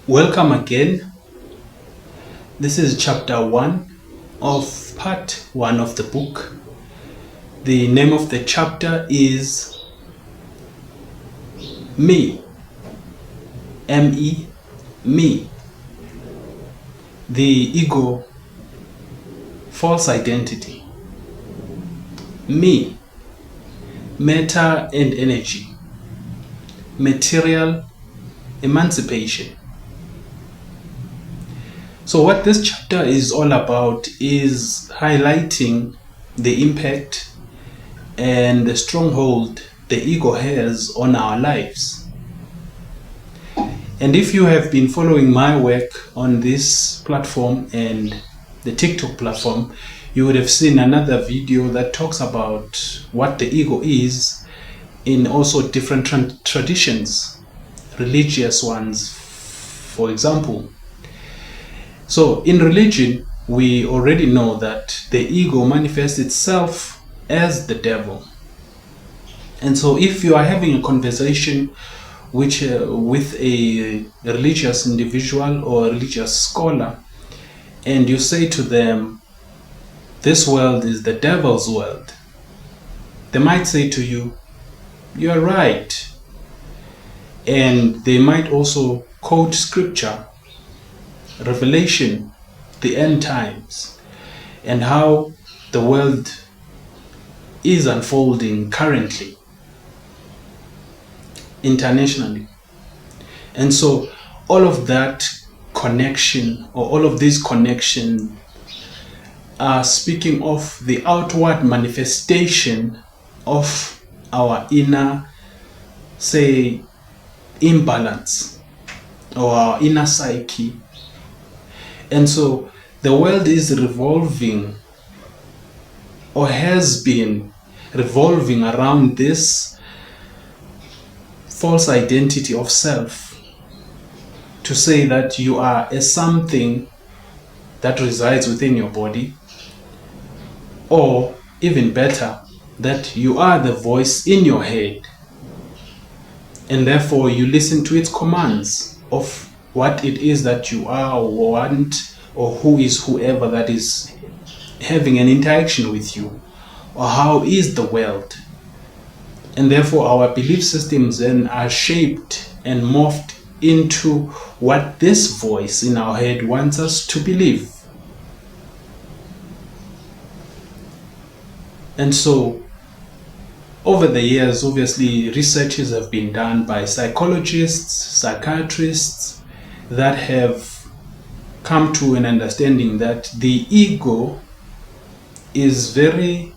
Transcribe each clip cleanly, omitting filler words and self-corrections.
Welcome again. This is chapter 1 of part 1 of the book. The name of the chapter is Me. M-E, me. The ego, false identity. Me, matter and energy. Material, emancipation. So what this chapter is all about is highlighting the impact and the stronghold the ego has on our lives. And if you have been following my work on this platform and the TikTok platform, you would have seen another video that talks about what the ego is in also different traditions, religious ones, for example. So in religion, we already know that the ego manifests itself as the devil. And so if you are having a conversation with a religious individual or a religious scholar, and you say to them, this world is the devil's world, they might say to you, you're right. And they might also quote scripture, Revelation, the end times, and how the world is unfolding currently, internationally. And so all of that connection, or all of these connections, are speaking of the outward manifestation of our inner, say, imbalance, or our inner psyche. And so the world is revolving, or has been revolving around this false identity of self, to say that you are a something that resides within your body, or even better, that you are the voice in your head, and therefore you listen to its commands of what it is that you are or want, or who is whoever that is having an interaction with you, or how is the world. And therefore our belief systems then are shaped and morphed into what this voice in our head wants us to believe. And so over the years, obviously, researches have been done by psychologists, psychiatrists, that have come to an understanding that the ego is very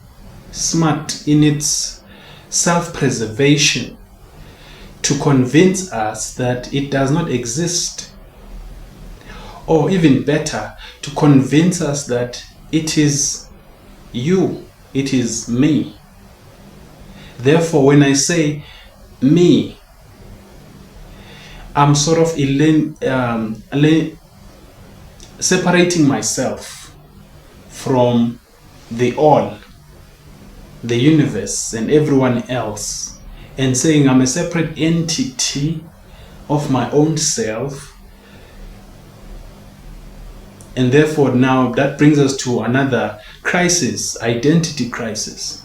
smart in its self-preservation to convince us that it does not exist, or even better, to convince us that it is you, it is me. Therefore, when I say me, I'm sort of separating myself from the all, the universe, and everyone else, and saying I'm a separate entity of my own self. And therefore now that brings us to another crisis, identity crisis.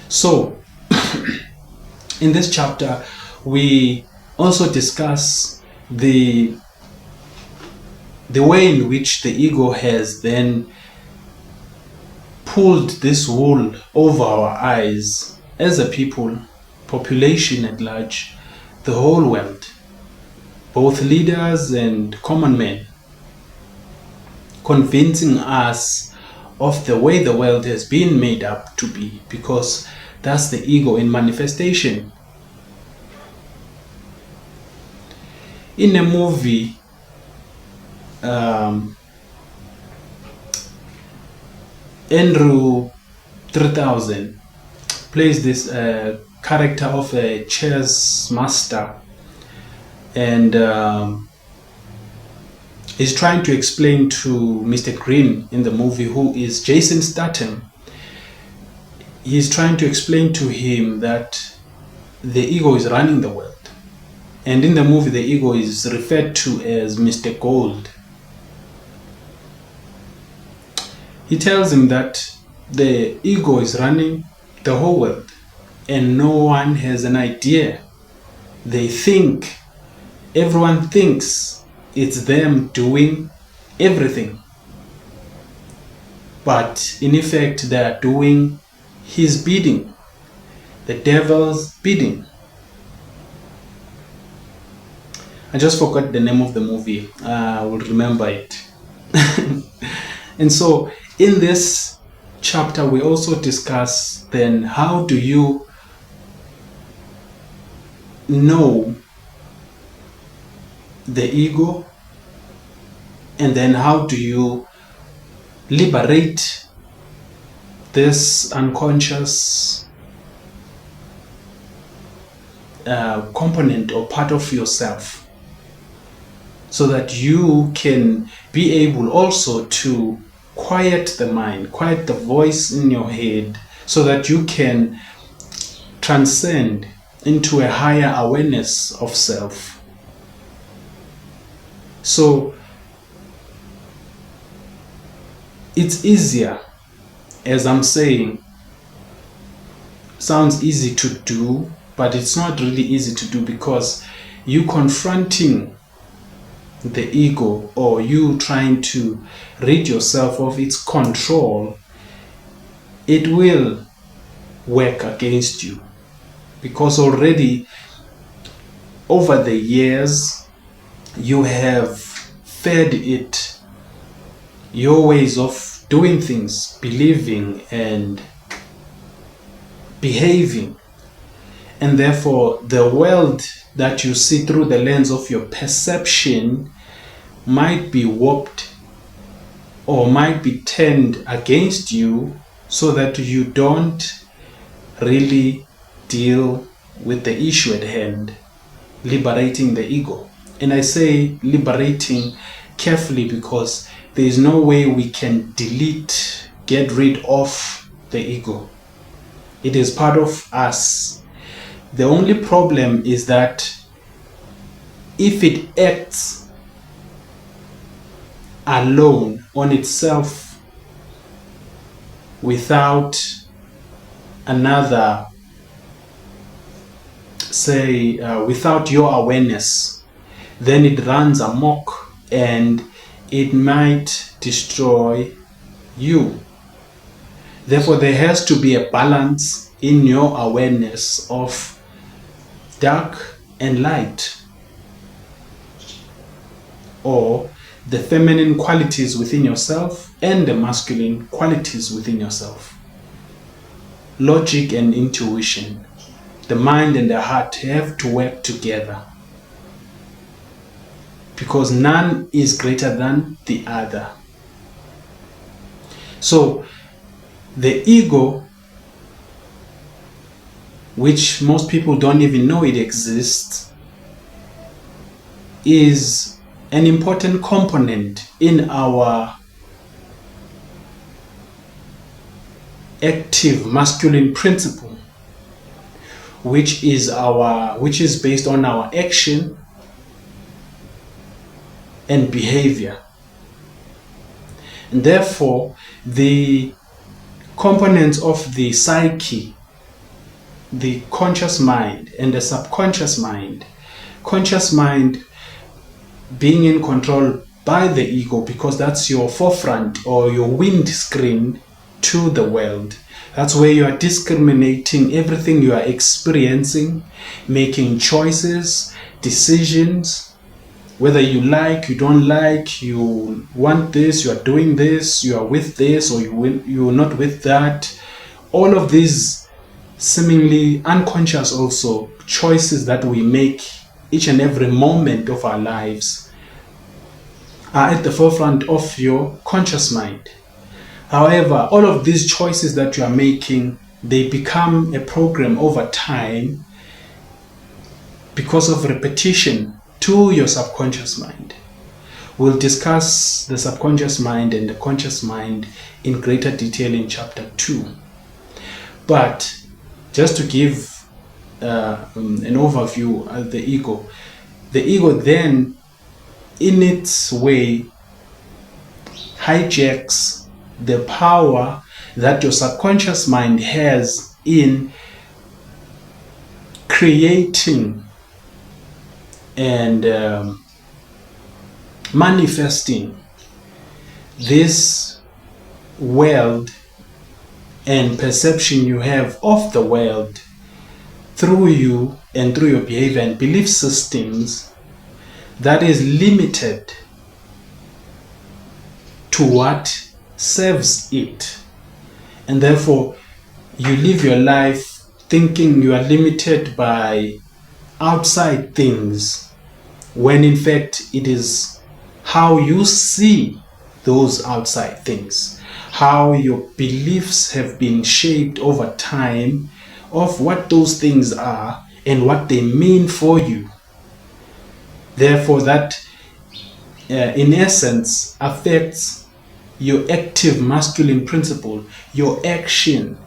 So in this chapter, we also discuss the way in which the ego has then pulled this wool over our eyes as a people, population at large, the whole world, both leaders and common men, convincing us of the way the world has been made up to be, because that's the ego in manifestation. In a movie, Andrew 3000 plays this character of a chess master, and is trying to explain to Mr. Green in the movie, who is Jason Statham. He's trying to explain to him that the ego is running the world, And in the movie, the ego is referred to as Mr. Gold. He tells him that the ego is running the whole world and no one has an idea. Everyone thinks it's them doing everything. But in effect, they are doing his bidding, the devil's bidding. I just forgot the name of the movie. I will remember it. And so in this chapter, we also discuss then how do you know the ego, and then how do you liberate this unconscious component or part of yourself, so that you can be able also to quiet the mind, quiet the voice in your head, so that you can transcend into a higher awareness of self. So it's easier, as I'm saying, sounds easy to do, but it's not really easy to do, because you confronting the ego, or you trying to rid yourself of its control, it will work against you, because already over the years you have fed it your ways of doing things, believing and behaving, and therefore the world that you see through the lens of your perception might be warped or might be turned against you, so that you don't really deal with the issue at hand, liberating the ego. And I say liberating carefully, because there is no way we can get rid of the ego. It is part of us. The only problem is that if it acts alone on itself without another, without your awareness, then it runs amok and it might destroy you. Therefore, there has to be a balance in your awareness of dark and light, or the feminine qualities within yourself and the masculine qualities within yourself. Logic and intuition, the mind and the heart have to work together, because none is greater than the other. So the ego, which most people don't even know it exists, is an important component in our active masculine principle, which is based on our action and behavior. And therefore, the components of the psyche, the conscious mind and the subconscious mind, conscious mind being in control by the ego, because that's your forefront or your windscreen to the world. That's where you are discriminating everything you are experiencing, making choices, decisions, whether you like, you don't like, you want this, you are doing this, you are with this, or you are not with that. All of these seemingly unconscious also choices that we make each and every moment of our lives are at the forefront of your conscious mind. However, all of these choices that you are making, they become a program over time because of repetition to your subconscious mind. We'll discuss the subconscious mind and the conscious mind in greater detail in chapter 2. But just to give an overview of the ego, the ego then, in its way, hijacks the power that your subconscious mind has in creating and manifesting this world and perception you have of the world through you and through your behavior and belief systems that is limited to what serves it. And therefore, you live your life thinking you are limited by outside things, when in fact it is how you see those outside things, how your beliefs have been shaped over time of what those things are and what they mean for you. Therefore, that in essence affects your active masculine principle, your action,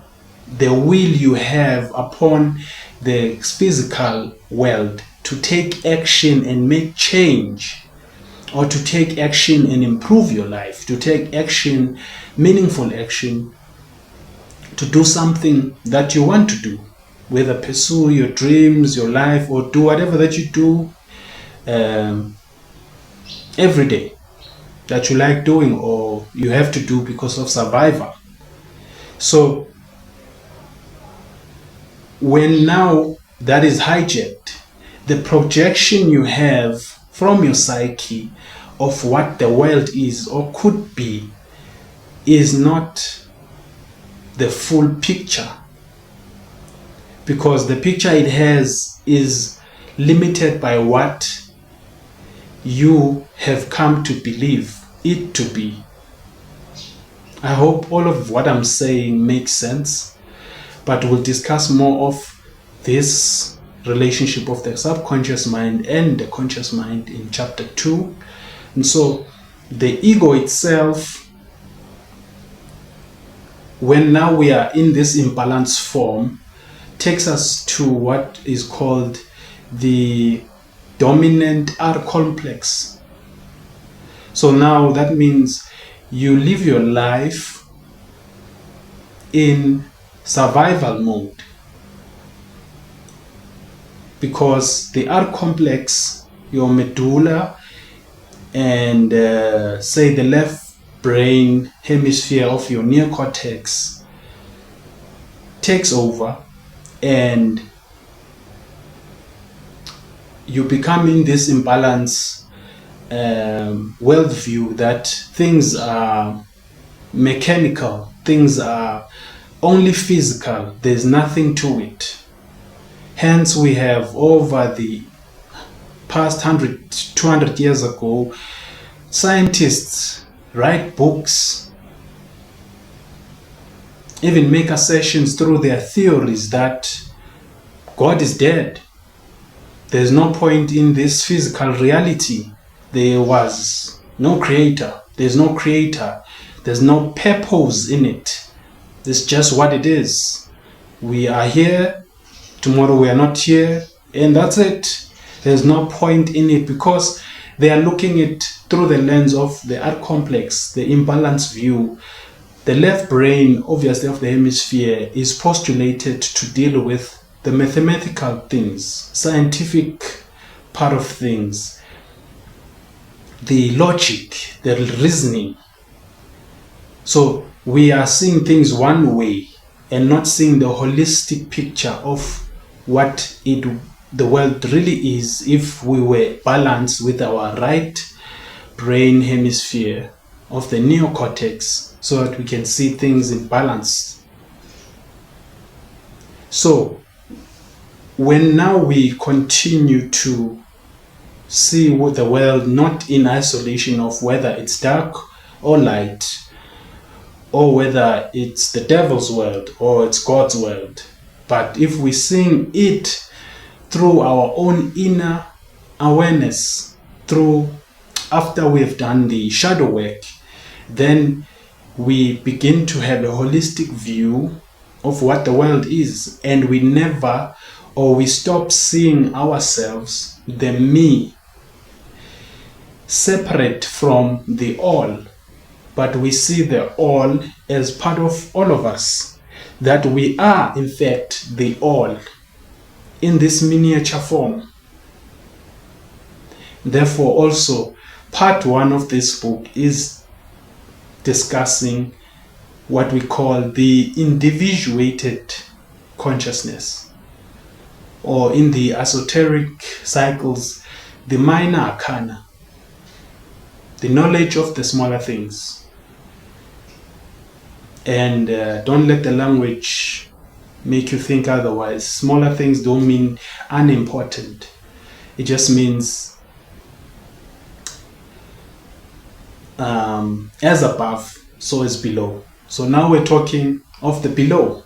the will you have upon the physical world to take action and make change, or to take action and improve your life, to take action, meaningful action, to do something that you want to do, whether pursue your dreams, your life, or do whatever that you do every day that you like doing or you have to do because of survival. So when now that is hijacked, the projection you have from your psyche of what the world is or could be is not the full picture, because the picture it has is limited by what you have come to believe it to be. I hope all of what I'm saying makes sense, but we'll discuss more of this relationship of the subconscious mind and the conscious mind in chapter 2. And so the ego itself, when now we are in this imbalanced form, takes us to what is called the dominant R complex. So now that means you live your life in survival mode, because the R complex, your medulla and say the left brain hemisphere of your neocortex takes over, and you become in this imbalance worldview that things are mechanical, things are only physical, there's nothing to it. Hence we have, over the past 100, 200 years ago, scientists write books, even make assertions through their theories that God is dead. There's no point in this physical reality. There was no creator. There's no creator. There's no purpose in it. It's just what it is. We are here, tomorrow we are not here, and that's it. There's no point in it, because they are looking at it through the lens of the R complex, the imbalanced view. The left brain, obviously, of the hemisphere is postulated to deal with the mathematical things, scientific part of things, the logic, the reasoning. So we are seeing things one way and not seeing the holistic picture of what the world really is if we were balanced with our right brain hemisphere of the neocortex, so that we can see things in balance. So when now we continue to see the world not in isolation of whether it's dark or light, or whether it's the devil's world or it's God's world, but if we seeing it through our own inner awareness, after we've done the shadow work, then we begin to have a holistic view of what the world is, and we never or we stop seeing ourselves, the me, separate from the all, but we see the all as part of all of us, that we are in fact the all in this miniature form. Therefore, also part 1 of this book is discussing what we call the individuated consciousness, or in the esoteric cycles, the minor arcana, the knowledge of the smaller things. And don't let the language make you think otherwise. Smaller things don't mean unimportant. It just means as above, so is below. So now we're talking of the below.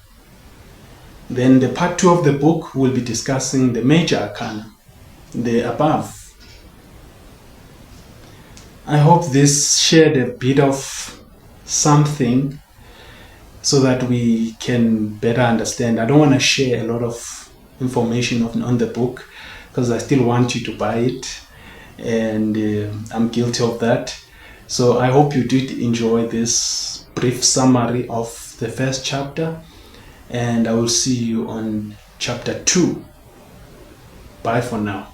Then the part 2 of the book will be discussing the major arcana, the above. I hope this shared a bit of something so that we can better understand. I don't want to share a lot of information on the book because I still want you to buy it, and I'm guilty of that. So I hope you did enjoy this brief summary of the first chapter, and I will see you on chapter 2. Bye for now.